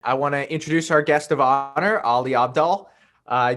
I want to introduce our guest of honor, Ali Abdaal.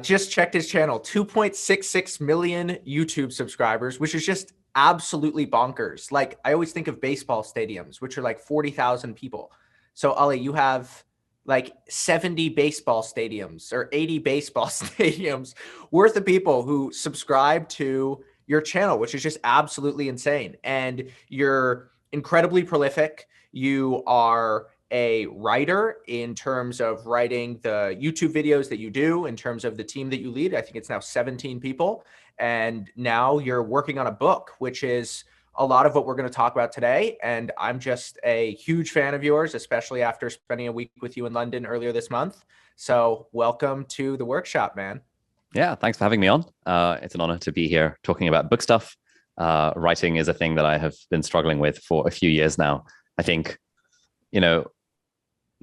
Just checked his channel, 2.66 million YouTube subscribers, which is just absolutely bonkers. Like, I always think of baseball stadiums, which are like 40,000 people. So, Ali, you have like 70 baseball stadiums or 80 baseball stadiums worth of people who subscribe to your channel, which is just absolutely insane. And you're incredibly prolific. You are a writer in terms of writing the YouTube videos that you do, in terms of the team that you lead. I think it's now 17 people. And now you're working on a book, which is a lot of what we're going to talk about today. And I'm just a huge fan of yours, especially after spending a week with you in London earlier this month. So welcome to the workshop, man. Yeah, thanks for having me on. It's an honor to be here talking about book stuff. Writing is a thing that I have been struggling with for a few years now. I think,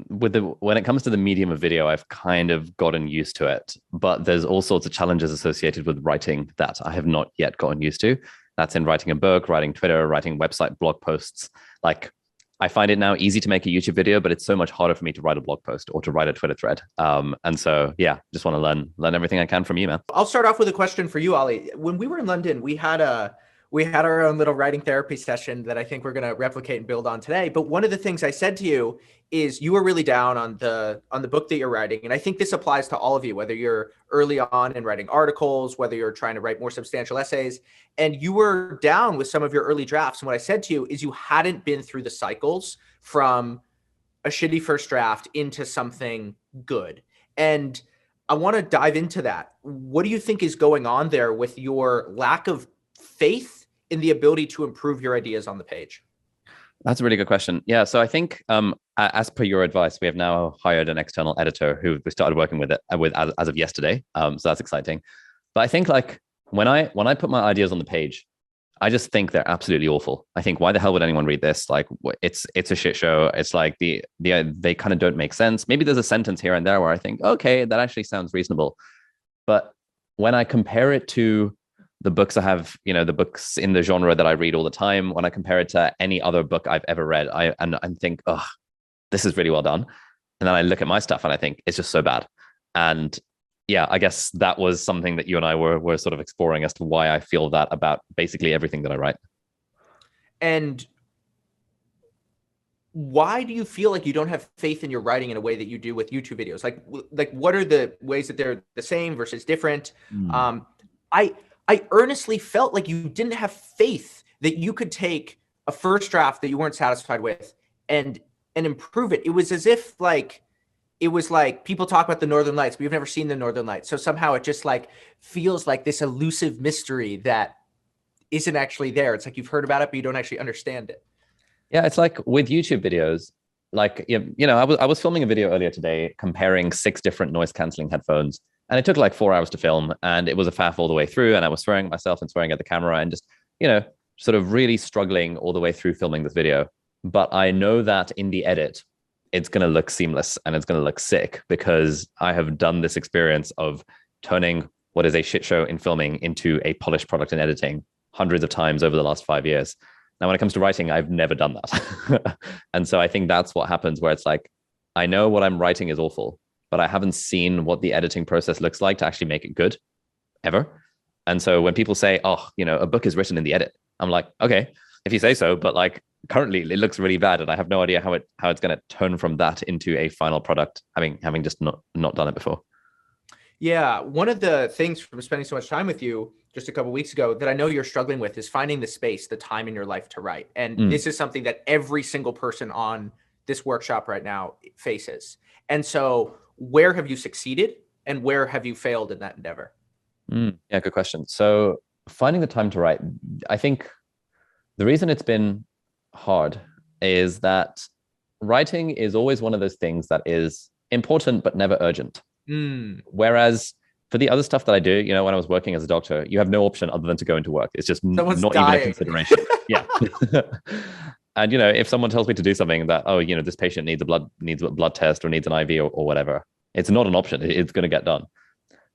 when it comes to the medium of video, I've kind of gotten used to it, but there's all sorts of challenges associated with writing that I have not yet gotten used to. That's in writing a book, writing Twitter, writing website blog posts. Like, I find it now easy to make a YouTube video, but it's so much harder for me to write a blog post or to write a Twitter thread. And so, yeah, just want to learn everything I can from you, man. I'll start off with a question for you, Ali. When we were in London, we had our own little writing therapy session that I think we're going to replicate and build on today. But one of the things I said to you is you were really down on the book that you're writing. And I think this applies to all of you, whether you're early on in writing articles, whether you're trying to write more substantial essays, and you were down with some of your early drafts. And what I said to you is you hadn't been through the cycles from a shitty first draft into something good. And I want to dive into that. What do you think is going on there with your lack of faith in the ability to improve your ideas on the page? That's a really good question. Yeah, so I think as per your advice, we have now hired an external editor who we started working with as of yesterday. So that's exciting. But I think like when I put my ideas on the page, I just think they're absolutely awful. I think, why the hell would anyone read this? Like, it's a shit show. It's like they kind of don't make sense. Maybe there's a sentence here and there where I think, okay, that actually sounds reasonable. But when I compare it to the books I have, the books in the genre that I read all the time, when I compare it to any other book I've ever read, I think, oh, this is really well done. And then I look at my stuff and I think it's just so bad. And yeah, I guess that was something that you and I were sort of exploring as to why I feel that about basically everything that I write. And why do you feel like you don't have faith in your writing in a way that you do with YouTube videos? Like what are the ways that they're the same versus different? I earnestly felt like you didn't have faith that you could take a first draft that you weren't satisfied with and improve it. It was as if it was like people talk about the Northern Lights, but you've never seen the Northern Lights. So somehow it just like feels like this elusive mystery that isn't actually there. It's like you've heard about it, but you don't actually understand it. Yeah, it's like with YouTube videos, like, I was filming a video earlier today comparing 6 different noise canceling headphones. And it took like 4 hours to film, and it was a faff all the way through. And I was swearing at myself and swearing at the camera and just, sort of really struggling all the way through filming this video. But I know that in the edit, it's going to look seamless and it's going to look sick because I have done this experience of turning what is a shit show in filming into a polished product in editing hundreds of times over the last 5 years. Now, when it comes to writing, I've never done that. And so I think that's what happens, where it's like, I know what I'm writing is awful, but I haven't seen what the editing process looks like to actually make it good, ever. And so when people say, oh, a book is written in the edit, I'm like, okay, if you say so, but like currently it looks really bad and I have no idea how it's going to turn from that into a final product, having just not done it before. Yeah, one of the things from spending so much time with you just a couple of weeks ago that I know you're struggling with is finding the space, the time in your life to write. And this is something that every single person on this workshop right now faces. And so where have you succeeded and where have you failed in that endeavor? Yeah, good question. So finding the time to write, I think the reason it's been hard is that writing is always one of those things that is important, but never urgent. Whereas for the other stuff that I do, when I was working as a doctor, you have no option other than to go into work. It's just Someone's not dying. Even a consideration. Yeah. And, if someone tells me to do something that, oh, this patient needs a blood test or needs an IV or whatever, it's not an option. It's going to get done.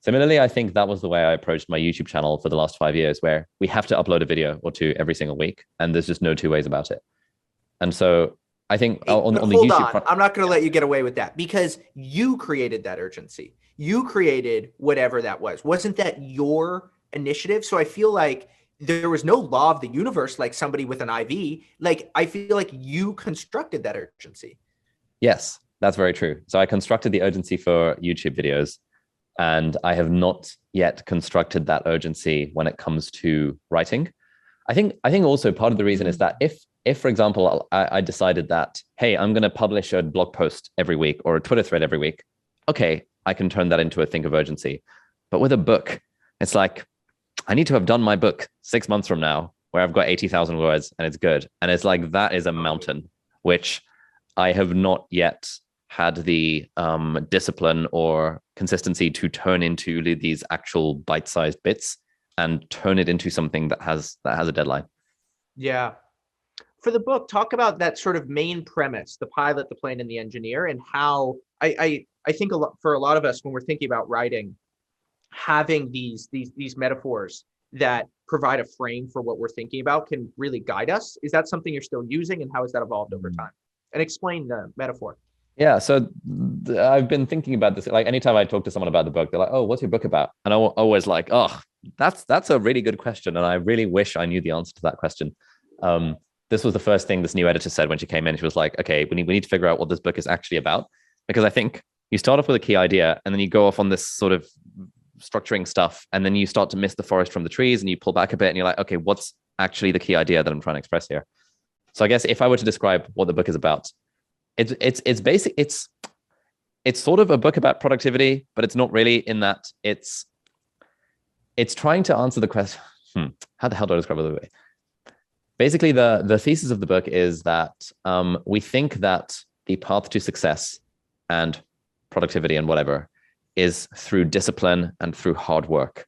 Similarly, I think that was the way I approached my YouTube channel for the last 5 years, where we have to upload a video or two every single week. And there's just no two ways about it. And so I think But on the hold YouTube on, I'm not going to let you get away with that because you created that urgency. You created whatever that was. Wasn't that your initiative? So I feel like there was no law of the universe like somebody with an IV. Like I feel like you constructed that urgency. Yes, that's very true. So I constructed the urgency for YouTube videos, and I have not yet constructed that urgency when it comes to writing. I think also part of the reason is that if for example I decided that, hey, I'm going to publish a blog post every week or a Twitter thread every week, okay, I can turn that into a thing of urgency. But with a book, it's like I need to have done my book 6 months from now, where I've got 80,000 words and it's good, and it's like that is a mountain which I have not yet had the discipline or consistency to turn into these actual bite-sized bits and turn it into something that has a deadline. Yeah. For the book, talk about that sort of main premise, the pilot, the plane, and the engineer, and how I think for a lot of us when we're thinking about writing, having these metaphors that provide a frame for what we're thinking about can really guide us. Is that something you're still using, and how has that evolved over time? And explain the metaphor. Yeah, so I've been thinking about this. Like anytime I talk to someone about the book, they're like, "Oh, what's your book about?" And I'm always like, "Oh, that's a really good question," and I really wish I knew the answer to that question. This was the first thing this new editor said when she came in. She was like, "Okay, we need to figure out what this book is actually about," because I think you start off with a key idea, and then you go off on this sort of structuring stuff, and then you start to miss the forest from the trees, and you pull back a bit, and you're like, "Okay, what's actually the key idea that I'm trying to express here?" So I guess if I were to describe what the book is about, it's basic. It's sort of a book about productivity, but it's not really, in that it's trying to answer the question. How the hell do I describe it? Basically, the thesis of the book is that we think that the path to success and productivity and whatever is through discipline and through hard work.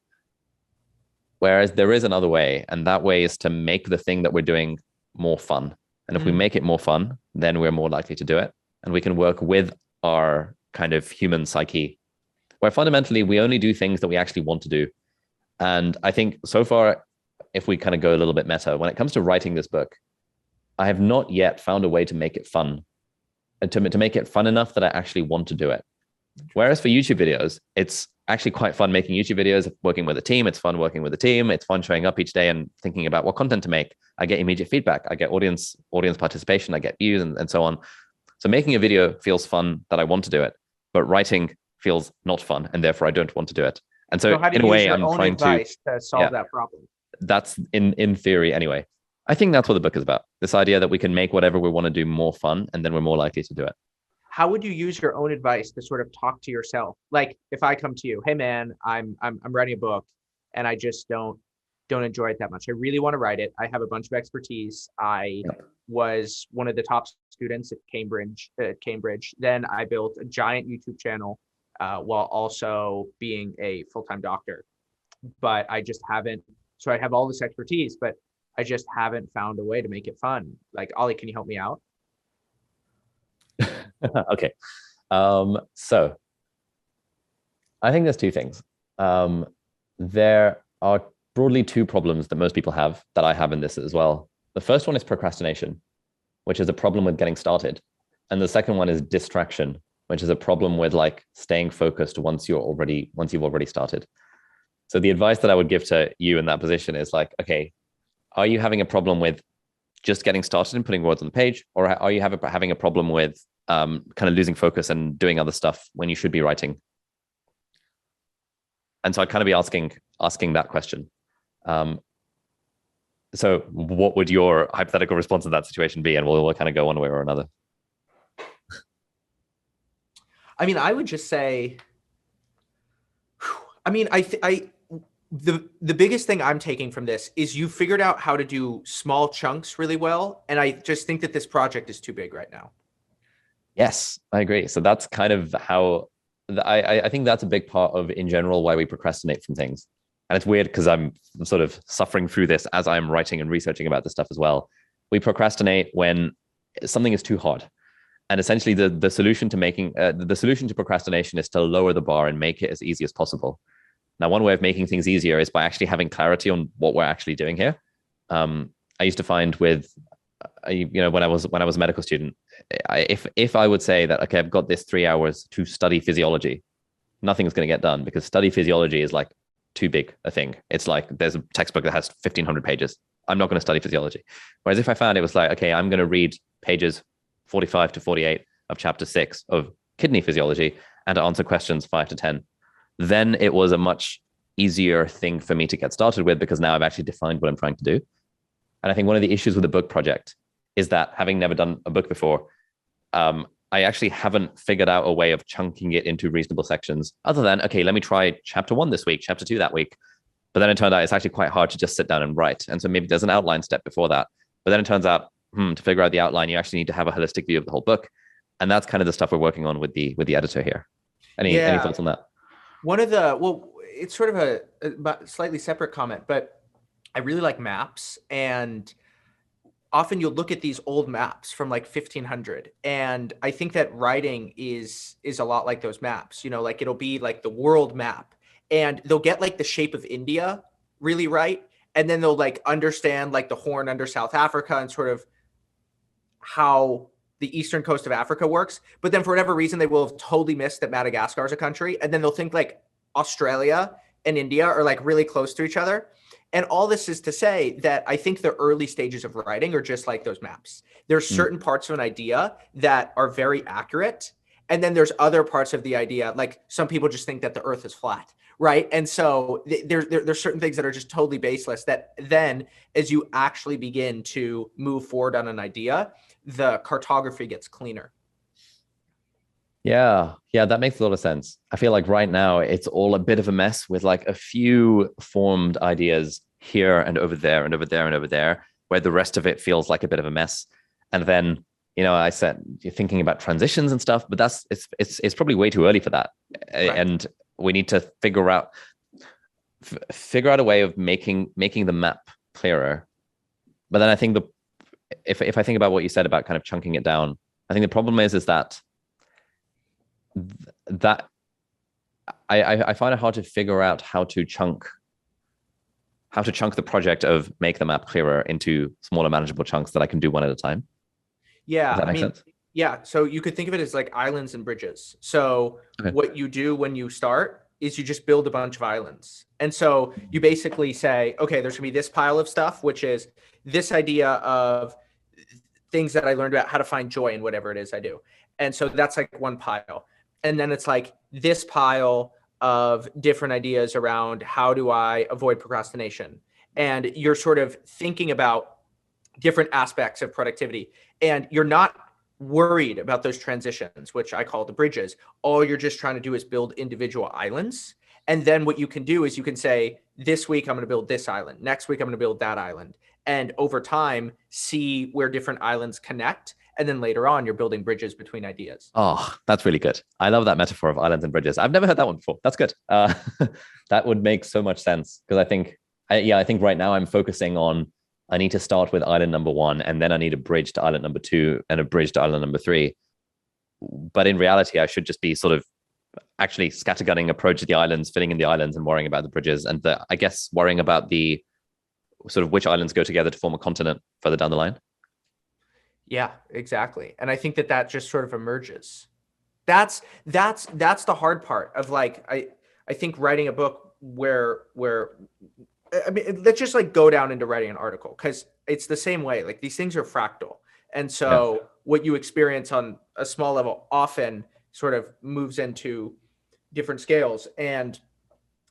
Whereas there is another way, and that way is to make the thing that we're doing more fun. And if we make it more fun, then we're more likely to do it. And we can work with our kind of human psyche, where fundamentally we only do things that we actually want to do. And I think so far, if we kind of go a little bit meta, when it comes to writing this book, I have not yet found a way to make it fun, to make it fun enough that I actually want to do it. Whereas for YouTube videos, it's actually quite fun making YouTube videos, working with a team. It's fun working with a team. It's fun showing up each day and thinking about what content to make. I get immediate feedback. I get audience participation. I get views and so on. So making a video feels fun that I want to do it, but writing feels not fun, and therefore I don't want to do it. And so how do in a you use way, your I'm own trying advice to solve that problem? That's in theory anyway. I think that's what the book is about. This idea that we can make whatever we want to do more fun, and then we're more likely to do it. How would you use your own advice to sort of talk to yourself? Like if I come to you, hey man, I'm writing a book and I just don't enjoy it that much. I really want to write it. I have a bunch of expertise. I was one of the top students at Cambridge. Then I built a giant YouTube channel while also being a full-time doctor. But I just haven't. So I have all this expertise, but I just haven't found a way to make it fun. Like, Ali, can you help me out? Okay. So I think there's two things. There are broadly two problems that most people have, that I have in this as well. The first one is procrastination, which is a problem with getting started. And the second one is distraction, which is a problem with like staying focused once you've already started. So the advice that I would give to you in that position is like, okay, are you having a problem with just getting started and putting words on the page? Or are you having a problem with kind of losing focus and doing other stuff when you should be writing? And so I'd kind of be asking that question. So what would your hypothetical response in that situation be? And we'll kind of go one way or another. I mean, I would just say, the biggest thing I'm taking from this is you figured out how to do small chunks really well. And I just think that this project is too big right now. Yes, I agree. So that's kind of how I think that's a big part of, in general, why we procrastinate from things. And it's weird because I'm sort of suffering through this as I'm writing and researching about this stuff as well. We procrastinate when something is too hard. And essentially the solution to procrastination is to lower the bar and make it as easy as possible. Now, one way of making things easier is by actually having clarity on what we're actually doing here. I used to find with when I was a medical student, if I would say that, okay, I've got this 3 hours to study physiology, nothing's going to get done because study physiology is like too big a thing. It's like there's a textbook that has 1,500 pages. I'm not going to study physiology. Whereas if I found it was like, okay, I'm going to read pages 45 to 48 of chapter 6 of kidney physiology and to answer questions 5 to 10, then it was a much easier thing for me to get started with because now I've actually defined what I'm trying to do. And I think one of the issues with the book project is that having never done a book before, I actually haven't figured out a way of chunking it into reasonable sections other than, okay, let me try chapter 1 this week, chapter 2 that week. But then it turned out it's actually quite hard to just sit down and write. And so maybe there's an outline step before that. But then it turns out, to figure out the outline, you actually need to have a holistic view of the whole book. And that's kind of the stuff we're working on with the editor here. Any thoughts on that? It's sort of a slightly separate comment, but I really like maps, and often you'll look at these old maps from like 1500, and I think that writing is a lot like those maps. Like it'll be like the world map, and they'll get like the shape of India really right, and then they'll like understand like the Horn under South Africa and sort of how the eastern coast of Africa works. But then for whatever reason, they will have totally missed that Madagascar is a country, and then they'll think like Australia and India are like really close to each other. And all this is to say that I think the early stages of writing are just like those maps. There's certain parts of an idea that are very accurate. And then there's other parts of the idea, like some people just think that the earth is flat, right? And so there's certain things that are just totally baseless that then as you actually begin to move forward on an idea, the cartography gets cleaner. Yeah, that makes a lot of sense. I feel like right now it's all a bit of a mess with like a few formed ideas here and over there and over there and over there, where the rest of it feels like a bit of a mess. And then, I said you're thinking about transitions and stuff, but it's probably way too early for that. Right. And we need to figure out a way of making the map clearer. But then I think if I think about what you said about kind of chunking it down, I think the problem is that I find it hard to figure out how to chunk the project of make the map clearer into smaller manageable chunks that I can do one at a time. Yeah. Does that make sense? Yeah. So you could think of it as like islands and bridges. So what you do when you start is you just build a bunch of islands. And so you basically say, okay, there's gonna be this pile of stuff, which is this idea of things that I learned about how to find joy in whatever it is I do. And so that's like one pile. And then it's like this pile of different ideas around how do I avoid procrastination? And you're sort of thinking about different aspects of productivity, and you're not worried about those transitions, which I call the bridges. All you're just trying to do is build individual islands. And then what you can do is you can say, this week I'm going to build this island. Next week I'm going to build that island. And over time, see where different islands connect. And then later on, you're building bridges between ideas. Oh, that's really good. I love that metaphor of islands and bridges. I've never heard that one before. That's good. That would make so much sense because I think right now I'm focusing on, I need to start with island number 1, and then I need a bridge to island number 2 and a bridge to island number 3. But in reality, I should just be sort of actually scattergunning approach to the islands, filling in the islands and worrying about the bridges. And I guess worrying about the sort of which islands go together to form a continent further down the line. Yeah, exactly. And I think that just sort of emerges. That's the hard part of like, I think writing a book where I mean, let's just like go down into writing an article, because it's the same way. Like these things are fractal. And so what you experience on a small level often sort of moves into different scales. And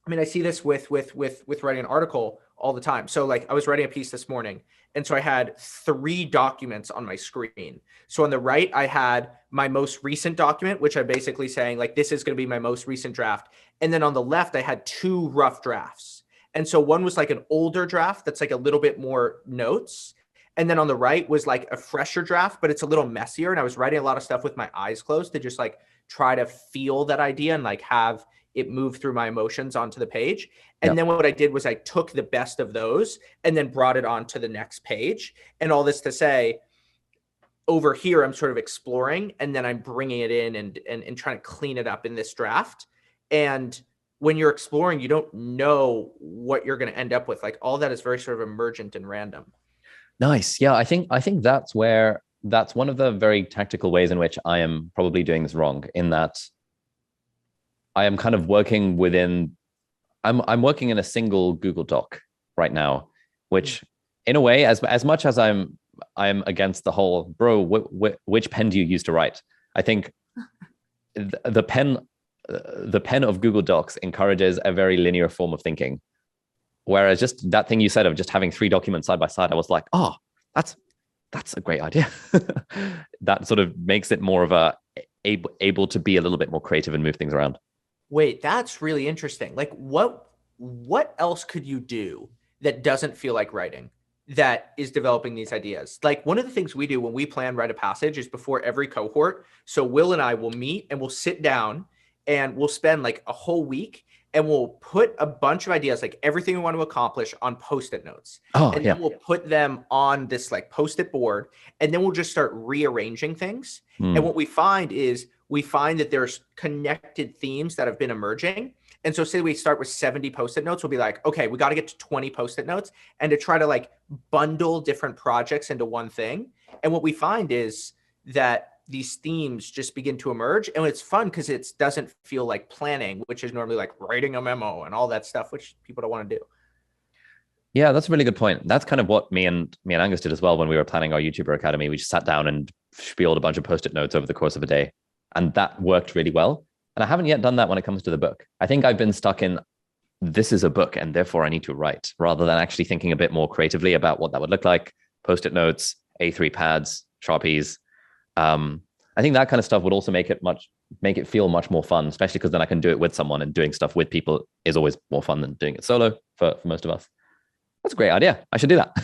I mean, I see this with writing an article all the time. So like I was writing a piece this morning, and so I had 3 documents on my screen. So on the right, I had my most recent document, which I'm basically saying like, this is going to be my most recent draft. And then on the left, I had 2 rough drafts. And so one was like an older draft that's like a little bit more notes. And then on the right was like a fresher draft, but it's a little messier. And I was writing a lot of stuff with my eyes closed to just like try to feel that idea and like have it move through my emotions onto the page. And then what I did was I took the best of those and then brought it on to the next page. And all this to say, over here, I'm sort of exploring, and then I'm bringing it in and trying to clean it up in this draft. And when you're exploring, you don't know what you're going to end up with. Like all that is very sort of emergent and random. Nice. Yeah, I think that's one of the very tactical ways in which I am probably doing this wrong, in that I am kind of working within I'm working in a single Google Doc right now, which in a way, as much as I'm against the whole, bro, which pen do you use to write? I think the pen of Google Docs encourages a very linear form of thinking. Whereas just that thing you said of just having 3 documents side by side, I was like, oh, that's a great idea. That sort of makes it more of able to be a little bit more creative and move things around. Wait, that's really interesting. Like what else could you do that doesn't feel like writing, that is developing these ideas? Like one of the things we do when we plan Write a Passage is before every cohort. So Will and I will meet and we'll sit down and we'll spend like a whole week and we'll put a bunch of ideas, like everything we want to accomplish, on Post-it notes. Oh, And yeah. then we'll put them on this like Post-it board, and then we'll just start rearranging things. And what we find that there's connected themes that have been emerging. And so say we start with 70 Post-it notes, we'll be like, okay, we got to get to 20 Post-it notes, and to try to like bundle different projects into one thing. And what we find is that these themes just begin to emerge. And it's fun because it doesn't feel like planning, which is normally like writing a memo and all that stuff, which people don't want to do. Yeah, that's a really good point. That's kind of what me and Angus did as well when we were planning our YouTuber Academy. We just sat down and spieled a bunch of Post-it notes over the course of a day. And that worked really well. And I haven't yet done that when it comes to the book. I think I've been stuck in, this is a book and therefore I need to write, rather than actually thinking a bit more creatively about what that would look like. Post-it notes, A3 pads, Sharpies. I think that kind of stuff would also make it feel much more fun, especially because then I can do it with someone, and doing stuff with people is always more fun than doing it solo for most of us. That's a great idea. I should do that.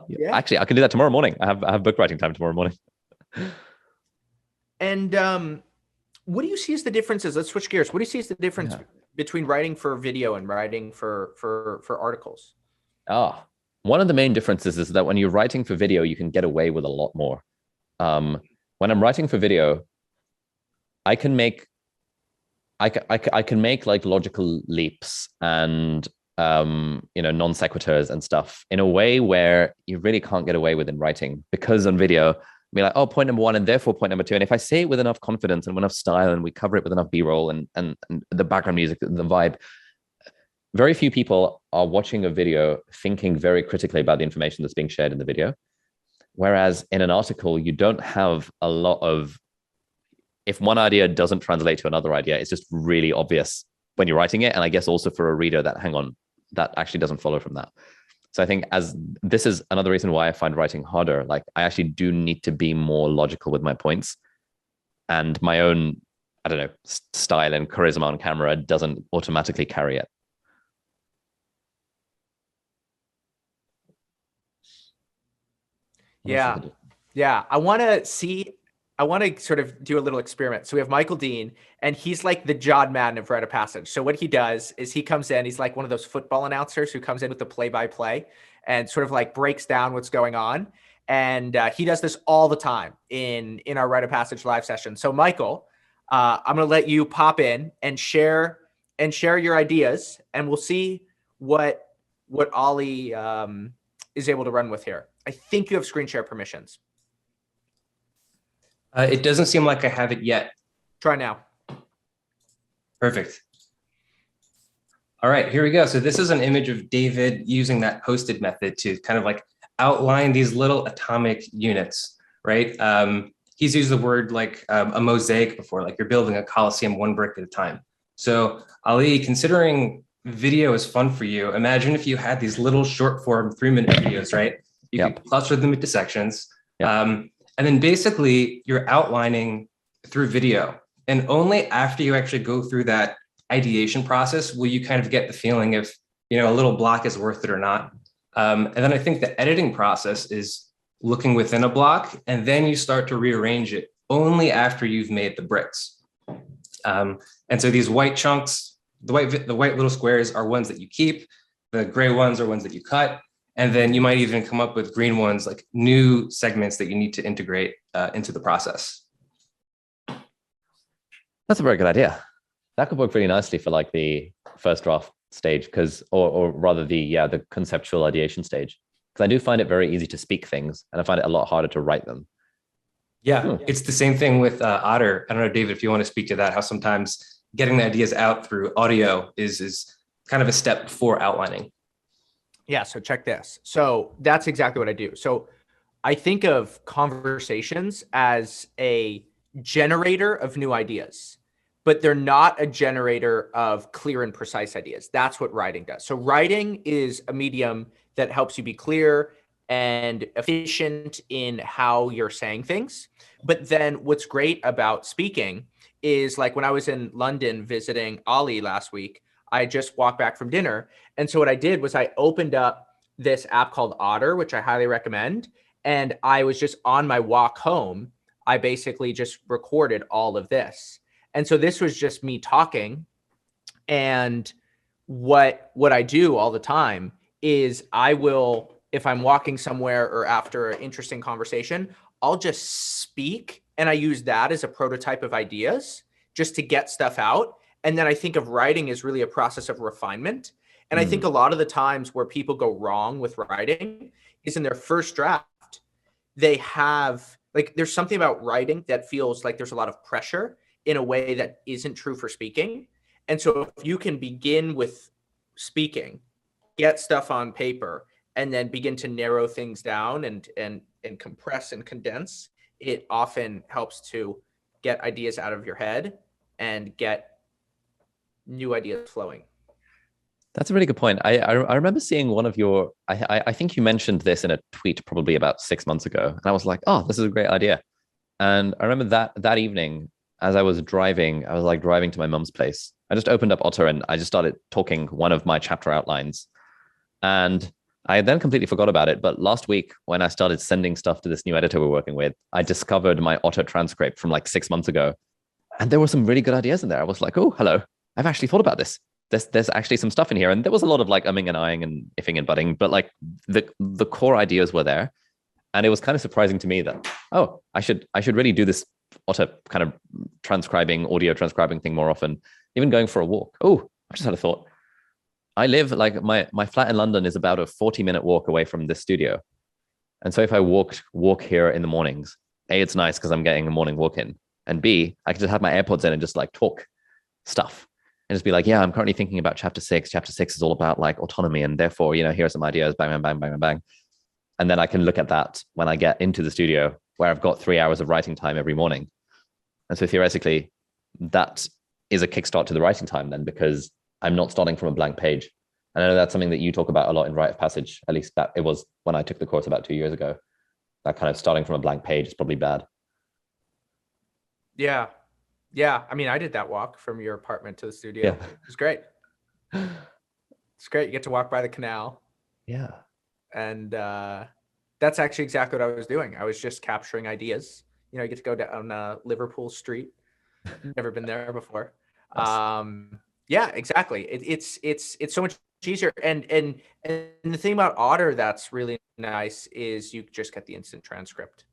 Yeah. Actually, I can do that tomorrow morning. I have book writing time tomorrow morning. And what do you see as the differences? Let's switch gears. What do you see as the difference between writing for video and writing for articles? One of the main differences is that when you're writing for video, you can get away with a lot more. When I'm writing for video, I can make like logical leaps and non sequiturs and stuff in a way where you really can't get away with in writing, because on video, be like, oh, point number 1 and therefore point number 2. And if I say it with enough confidence and enough style, and we cover it with enough B-roll and the background music, the vibe, very few people are watching a video thinking very critically about the information that's being shared in the video. Whereas in an article, you don't have a lot of, if one idea doesn't translate to another idea, it's just really obvious when you're writing it. And I guess also for a reader that, hang on, that actually doesn't follow from that. So I think this is another reason why I find writing harder. Like I actually do need to be more logical with my points, and my own, I don't know, style and charisma on camera doesn't automatically carry it. Yeah. I want to sort of do a little experiment. So we have Michael Dean, and he's like the John Madden of Write a Passage. So what he does is he comes in, he's like one of those football announcers who comes in with the play-by-play and sort of like breaks down what's going on. And he does this all the time in our Write a Passage live session. So Michael, I'm going to let you pop in and share your ideas, and we'll see what Ali is able to run with here. I think you have screen share permissions. It doesn't seem like I have it yet. Try now. Perfect. All right, here we go. So this is an image of David using that Postit method to kind of like outline these little atomic units, right? He's used the word like a mosaic before, like you're building a Colosseum 1 brick at a time. So Ali, considering video is fun for you, imagine if you had these little short form 3-minute videos, right? You could cluster them into sections. And then basically you're outlining through video. And only after you actually go through that ideation process will you kind of get the feeling if, a little block is worth it or not. And then I think the editing process is looking within a block, and then you start to rearrange it only after you've made the bricks. And so these white chunks, the white little squares are ones that you keep. The gray ones are ones that you cut. And then you might even come up with green ones, like new segments that you need to integrate into the process. That's a very good idea. That could work really nicely for like the first draft stage, or rather the conceptual ideation stage. because I do find it very easy to speak things, and I find it a lot harder to write them. Yeah, it's the same thing with Otter. I don't know, David, if you want to speak to that, how sometimes getting the ideas out through audio is kind of a step before outlining. Yeah, so check this. So that's exactly what I do. So I think of conversations as a generator of new ideas, but they're not a generator of clear and precise ideas. That's what writing does. So writing is a medium that helps you be clear and efficient in how you're saying things. But then what's great about speaking is, like, when I was in London visiting Ali last week, I just walked back from dinner. And so what I did was I opened up this app called Otter, which I highly recommend. And I was just on my walk home. I basically just recorded all of this. And so this was just me talking. And what I do all the time is I will, if I'm walking somewhere or after an interesting conversation, I'll just speak. And I use that as a prototype of ideas just to get stuff out. And then I think of writing as really a process of refinement. And I think a lot of the times where people go wrong with writing is in their first draft, they have, like, there's something about writing that feels like there's a lot of pressure in a way that isn't true for speaking. And so if you can begin with speaking, get stuff on paper, and then begin to narrow things down and compress and condense, it often helps to get ideas out of your head and get new ideas flowing. That's a really good point. I remember seeing one of your, I think you mentioned this in a tweet probably about 6 months ago. And I was like, oh, this is a great idea. And I remember that evening, as I was driving to my mum's place. I just opened up Otter and I just started talking one of my chapter outlines. And I then completely forgot about it. But last week, when I started sending stuff to this new editor we're working with, I discovered my Otter transcript from like 6 months ago. And there were some really good ideas in there. I was like, oh, hello. I've actually thought about this. There's actually some stuff in here. And there was a lot of like umming and ahhing and ifing and butting, but like the core ideas were there. And it was kind of surprising to me that, oh, I should really do this Otter kind of audio transcribing thing more often, even going for a walk. Oh, I just had a thought. I live, like, my flat in London is about a 40-minute walk away from this studio. And so if I walk here in the mornings, A, it's nice because I'm getting a morning walk in. And B, I can just have my AirPods in and just like talk stuff. And just be like, yeah, I'm currently thinking about chapter 6. Chapter 6 is all about like autonomy. And therefore, here are some ideas, bang, bang, bang, bang, bang, bang. And then I can look at that when I get into the studio where I've got 3 hours of writing time every morning. And so theoretically, that is a kickstart to the writing time then, because I'm not starting from a blank page. And I know that's something that you talk about a lot in Rite of Passage, at least that it was when I took the course about 2 years ago. That kind of starting from a blank page is probably bad. Yeah. Yeah. I mean, I did that walk from your apartment to the studio. Yeah. It was great. It's great. You get to walk by the canal. Yeah. And that's actually exactly what I was doing. I was just capturing ideas. You get to go down Liverpool Street. Never been there before. Nice. Yeah, exactly. It's so much easier. And the thing about Otter that's really nice is you just get the instant transcript.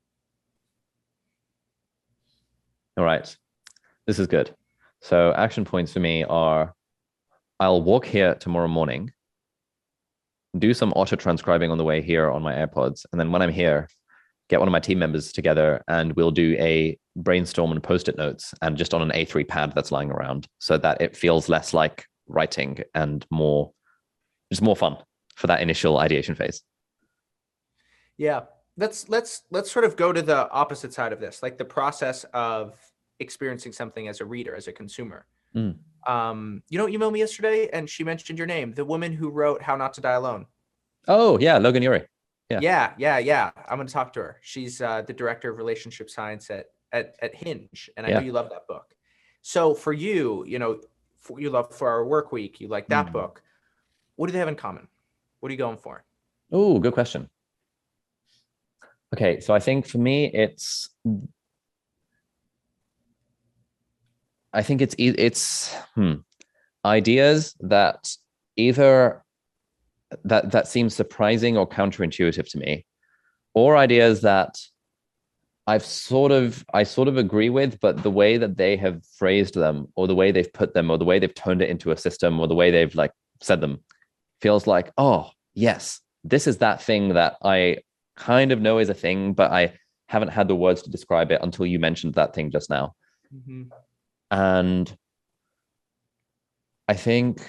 All right. This is good. So action points for me are, I'll walk here tomorrow morning, do some Otter transcribing on the way here on my AirPods. And then when I'm here, get one of my team members together and we'll do a brainstorm and Post-it notes and just on an A3 pad that's lying around so that it feels less like writing and more fun for that initial ideation phase. Yeah. Let's sort of go to the opposite side of this, like the process of experiencing something as a reader, as a consumer. You emailed me yesterday and she mentioned your name, the woman who wrote How Not to Die Alone. Oh yeah, Logan Ury. Yeah. I'm going to talk to her. She's the director of relationship science at Hinge, and I know you love that book. So for you, for Our Work Week, you like that book. What do they have in common? What are you going for? Oh, good question. Okay, so I think for me, it's ideas that either that seem surprising or counterintuitive to me, or ideas that I sort of agree with, but the way that they have phrased them, or the way they've put them, or the way they've turned it into a system, or the way they've like said them, feels like, oh yes, this is that thing that I kind of know is a thing, but I haven't had the words to describe it until you mentioned that thing just now. Mm-hmm. And I think,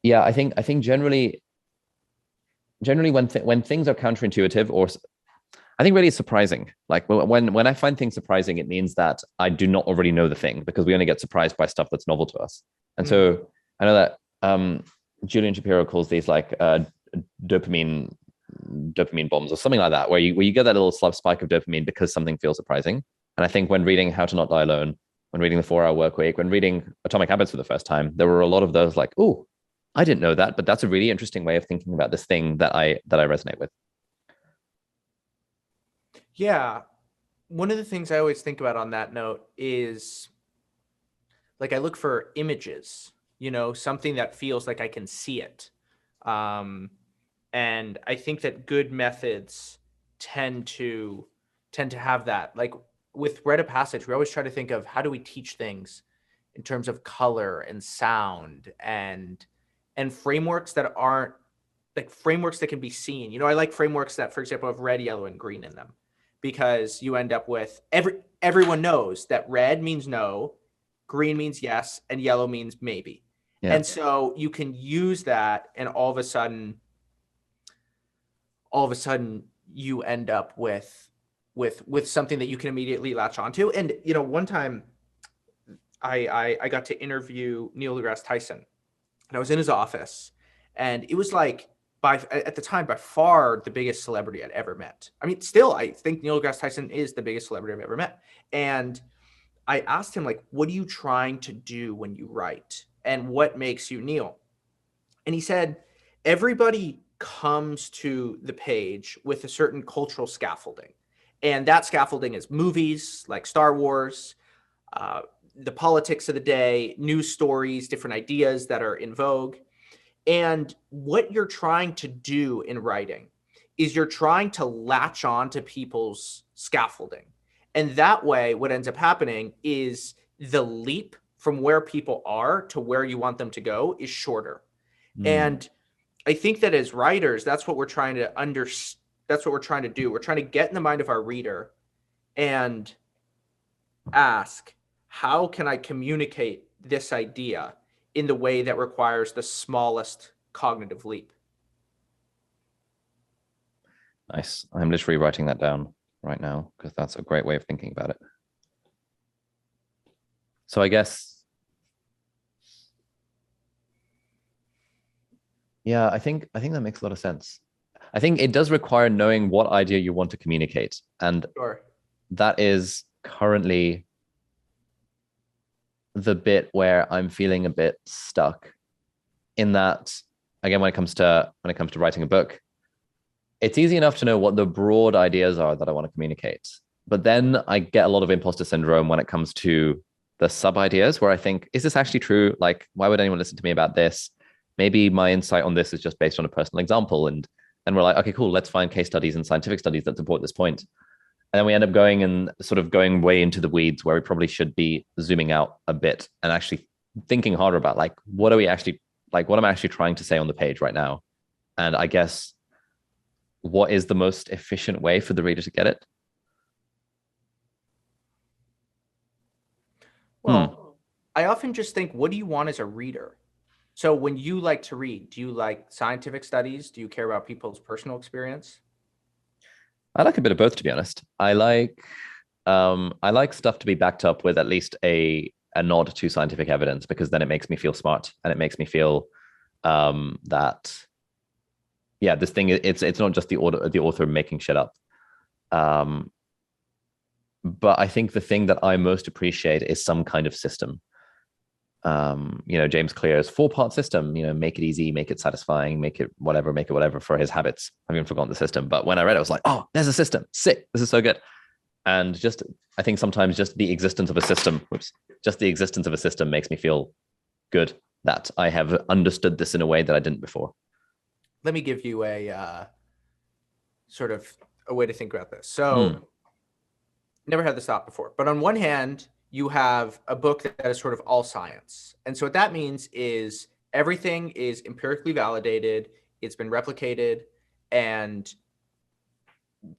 yeah, I think generally when things are counterintuitive, or I think really it's surprising. Like when I find things surprising, it means that I do not already know the thing, because we only get surprised by stuff that's novel to us. And so I know that Julian Shapiro calls these like dopamine bombs or something like that, where you get that little spike of dopamine because something feels surprising. And I think when reading How to Not Die Alone, when reading The 4 Hour Workweek, when reading Atomic Habits for the first time, there were a lot of those like, oh, I didn't know that, but that's a really interesting way of thinking about this thing that I resonate with. Yeah. One of the things I always think about on that note is, like, I look for images, something that feels like I can see it. And I think that good methods tend to have that. Like with Read a Passage, we always try to think of how do we teach things in terms of color and sound and frameworks that aren't like frameworks that can be seen. I like frameworks that, for example, have red, yellow, and green in them, because you end up with everyone knows that red means no, green means yes, and yellow means maybe. Yeah. And so you can use that, and all of a sudden you end up with something that you can immediately latch onto. And one time I got to interview Neil deGrasse Tyson, and I was in his office, and it was like, at the time, by far the biggest celebrity I'd ever met. I mean, still, I think Neil deGrasse Tyson is the biggest celebrity I've ever met. And I asked him, like, what are you trying to do when you write? And what makes you Neil? And he said, everybody comes to the page with a certain cultural scaffolding. And that scaffolding is movies like Star Wars, the politics of the day, news stories, different ideas that are in vogue. And what you're trying to do in writing is you're trying to latch on to people's scaffolding. And that way, what ends up happening is the leap from where people are to where you want them to go is shorter. And I think that as writers, that's what we're trying to that's what we're trying to do. We're trying to get in the mind of our reader and ask, how can I communicate this idea in the way that requires the smallest cognitive leap? Nice. I'm literally writing that down right now, because that's a great way of thinking about it. So I guess, yeah, I think that makes a lot of sense. I think it does require knowing what idea you want to communicate. And sure, that is currently the bit where I'm feeling a bit stuck, in that, again, when it comes to writing a book, it's easy enough to know what the broad ideas are that I want to communicate. But then I get a lot of imposter syndrome when it comes to the sub ideas, where I think, is this actually true? Like, why would anyone listen to me about this? Maybe my insight on this is just based on a personal example. And we're like, okay, cool, let's find case studies and scientific studies that support this point. And then we end up going way into the weeds, where we probably should be zooming out a bit and actually thinking harder about, like, what am I actually trying to say on the page right now? And I guess, what is the most efficient way for the reader to get it? Well, I often just think, what do you want as a reader? So when you like to read, do you like scientific studies? Do you care about people's personal experience? I like a bit of both, to be honest. I like stuff to be backed up with at least a nod to scientific evidence, because then it makes me feel smart, and it makes me feel that, yeah, this thing, it's not just the author making shit up. But I think the thing that I most appreciate is some kind of system. James Clear's 4-part system, make it easy, make it satisfying, make it whatever for his habits. I've even forgotten the system, but when I read it, I was like, oh, there's a system. Sick. This is so good. And I think sometimes just the existence of a system, makes me feel good that I have understood this in a way that I didn't before. Let me give you a sort of a way to think about this. So never had this thought before, but on one hand, you have a book that is sort of all science. And so what that means is Everything is empirically validated. It's been replicated, and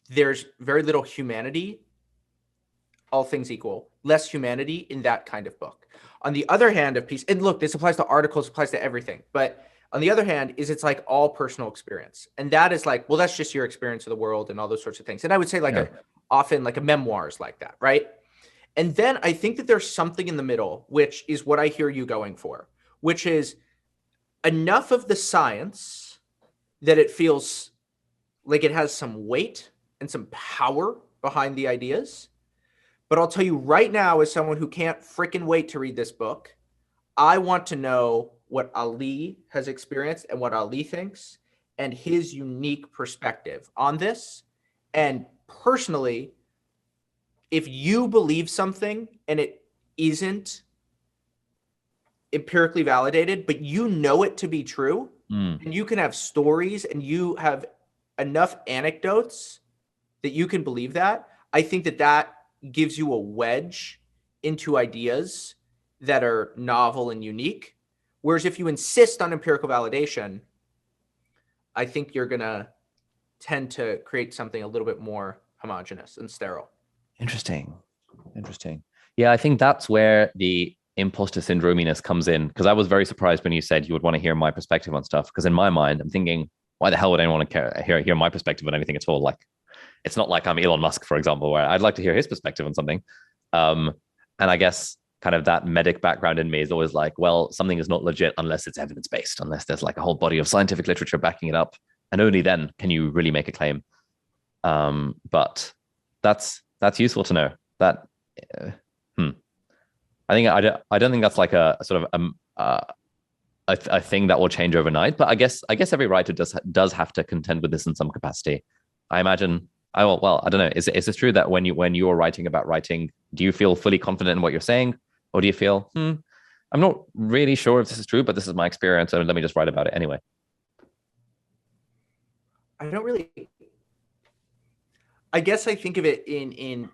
there's very little humanity, all things equal, less humanity in that kind of book. On the other hand, of piece, and look, this applies to articles, applies to everything, but on the other hand, is it's like all personal experience. And that is like, well, that's just your experience of the world and all those sorts of things. And I would say like often like a memoir is like that, right? And then I think that there's something in the middle, which is what I hear you going for, which is enough of the science that it feels like it has some weight and some power behind the ideas. But I'll tell you right now, as someone who can't freaking wait to read this book, I want to know what Ali has experienced and what Ali thinks and his unique perspective on this. And personally, if you believe something and it isn't empirically validated, but you know it to be true, and you can have stories and you have enough anecdotes that you can believe that, I think that that gives you a wedge into ideas that are novel and unique. Whereas if you insist on empirical validation, I think you're going to tend to create something a little bit more homogeneous and sterile. Interesting. Yeah, I think that's where the imposter syndrominess comes in, because I was very surprised when you said you would want to hear my perspective on stuff, because in my mind, I'm thinking, why the hell would anyone want to hear my perspective on anything at all? Like, it's not like I'm Elon Musk, for example, where I'd like to hear his perspective on something. And I guess kind of that medic background in me is always like, well, something is not legit unless it's evidence-based, unless there's like a whole body of scientific literature backing it up. And only then can you really make a claim. But that's useful to know. That I don't think that's like a sort of a thing that will change overnight. But I guess every writer does have to contend with this in some capacity. I imagine. I don't know. Is it true that when you're writing about writing, do you feel fully confident in what you're saying, or do you feel I'm not really sure if this is true, but this is my experience, so let me just write about it anyway? I don't really. I guess I think of it in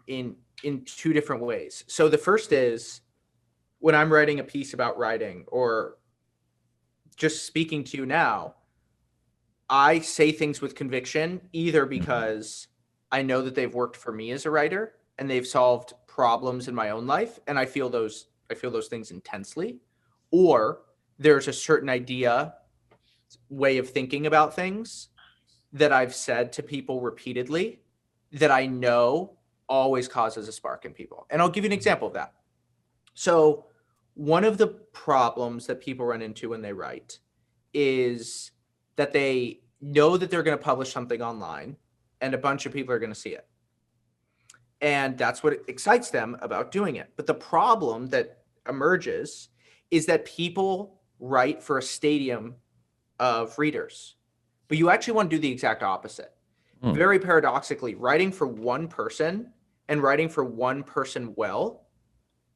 two different ways. So the first is when I'm writing a piece about writing or just speaking to you now, I say things with conviction, either because I know that they've worked for me as a writer and they've solved problems in my own life, and I feel those things intensely, or there's a certain idea, way of thinking about things that I've said to people repeatedly that I know always causes a spark in people. And I'll give you an example of that. So one of the problems that people run into when they write is that they know that they're going to publish something online and a bunch of people are going to see it. And that's what excites them about doing it. But the problem that emerges is that people write for a stadium of readers, but you actually want to do the exact opposite. Very paradoxically, writing for one person and writing for one person well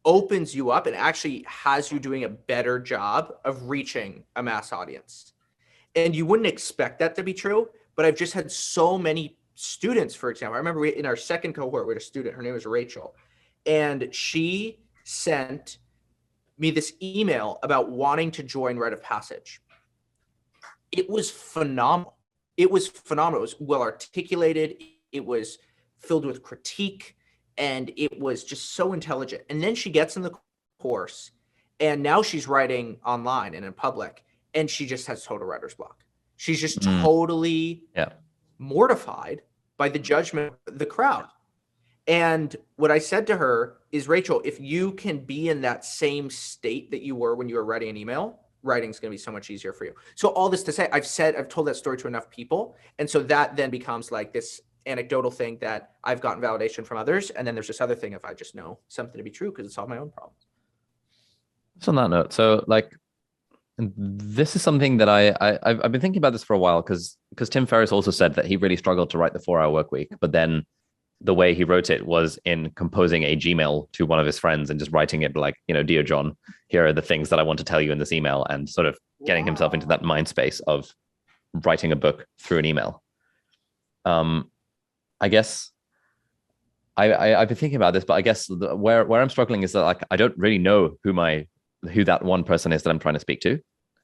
opens you up and actually has you doing a better job of reaching a mass audience. And you wouldn't expect that to be true, but I've just had so many students, for example. I remember in our second cohort, we had a student, her name was Rachel, and she sent me this email about wanting to join Rite of Passage. It was phenomenal. It was well articulated. It was filled with critique, and it was just so intelligent. And then she gets in the course, and now she's writing online and in public, and she just has total writer's block. She's just totally mortified by the judgment of the crowd. And what I said to her is, Rachel, if you can be in that same state that you were when you were writing an email, writing's going to be so much easier for you. So all this to say, I've told that story to enough people. And so that then becomes like this anecdotal thing that I've gotten validation from others. And then there's this other thing if I just know something to be true because it's all my own problems. So on that note, so like, this is something that I've been thinking about this for a while, because Tim Ferriss also said that he really struggled to write the 4-Hour Work Week, but then the way he wrote it was in composing a Gmail to one of his friends and just writing it like, dear John, here are the things that I want to tell you in this email, and sort of getting himself into that mind space of writing a book through an email. I guess I've been thinking about this, but I guess where I'm struggling is that like I don't really know who that one person is that I'm trying to speak to.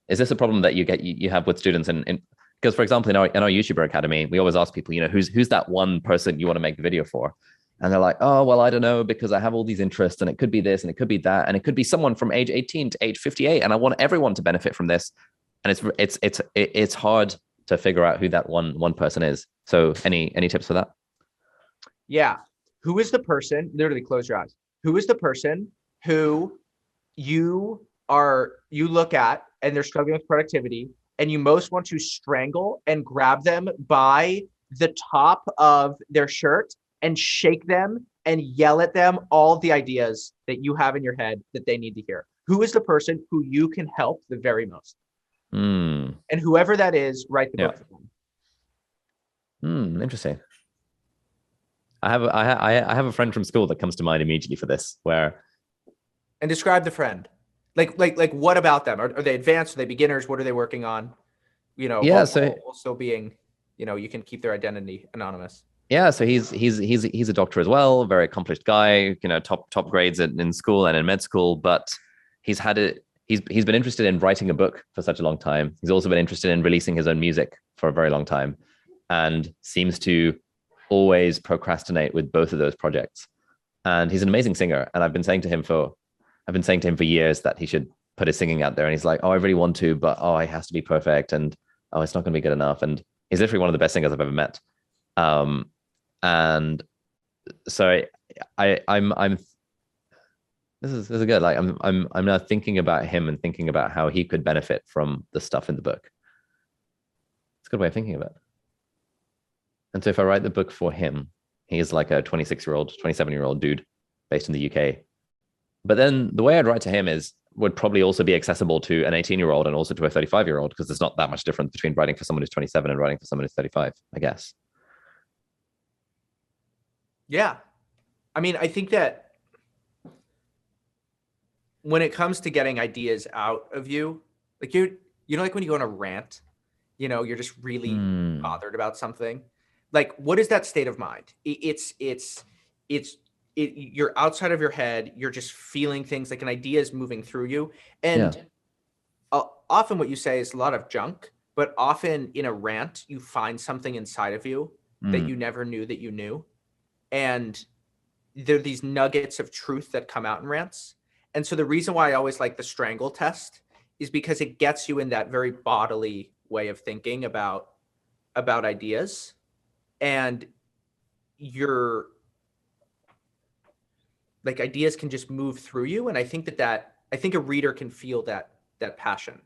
Is this a problem that you have with students? And because, for example, in our YouTuber Academy, we always ask people, who's that one person you want to make the video for? And they're like, oh, well, I don't know, because I have all these interests, and it could be this, and it could be that, and it could be someone from age 18 to age 58, and I want everyone to benefit from this. And it's hard to figure out who that one person is. So any tips for that? Yeah. Who is the person, literally close your eyes. Who is the person who you look at and they're struggling with productivity, and you most want to strangle and grab them by the top of their shirt and shake them and yell at them all the ideas that you have in your head that they need to hear? Who is the person who you can help the very most? And whoever that is, write the book for them. Interesting. I have a friend from school that comes to mind immediately for this. And describe the friend. Like what about them? Are they advanced? Are they beginners? What are they working on? Yeah. So also being, you can keep their identity anonymous. Yeah. So he's a doctor as well, very accomplished guy, top grades in school and in med school, but he's been interested in writing a book for such a long time. He's also been interested in releasing his own music for a very long time, and seems to always procrastinate with both of those projects. And he's an amazing singer. And I've been saying to him for years that he should put his singing out there. And he's like, oh, I really want to, but it has to be perfect. And it's not going to be good enough. And he's literally one of the best singers I've ever met. And so I'm this is good. Like I'm now thinking about him and thinking about how he could benefit from the stuff in the book. It's a good way of thinking of it. And so if I write the book for him, he is like a 26-year-old, 27-year-old dude based in the UK. But then the way I'd write to him would probably also be accessible to an 18-year-old and also to a 35-year-old, because there's not that much difference between writing for someone who's 27 and writing for someone who's 35, I guess. Yeah. I mean, I think that when it comes to getting ideas out of you, like like when you go on a rant, you're just really bothered about something. Like, what is that state of mind? You're outside of your head. You're just feeling things, like an idea is moving through you. And often what you say is a lot of junk, but often in a rant, you find something inside of you that you never knew that you knew. And there are these nuggets of truth that come out in rants. And so the reason why I always like the strangle test is because it gets you in that very bodily way of thinking about ideas. And your ideas can just move through you. And I think I think a reader can feel that passion.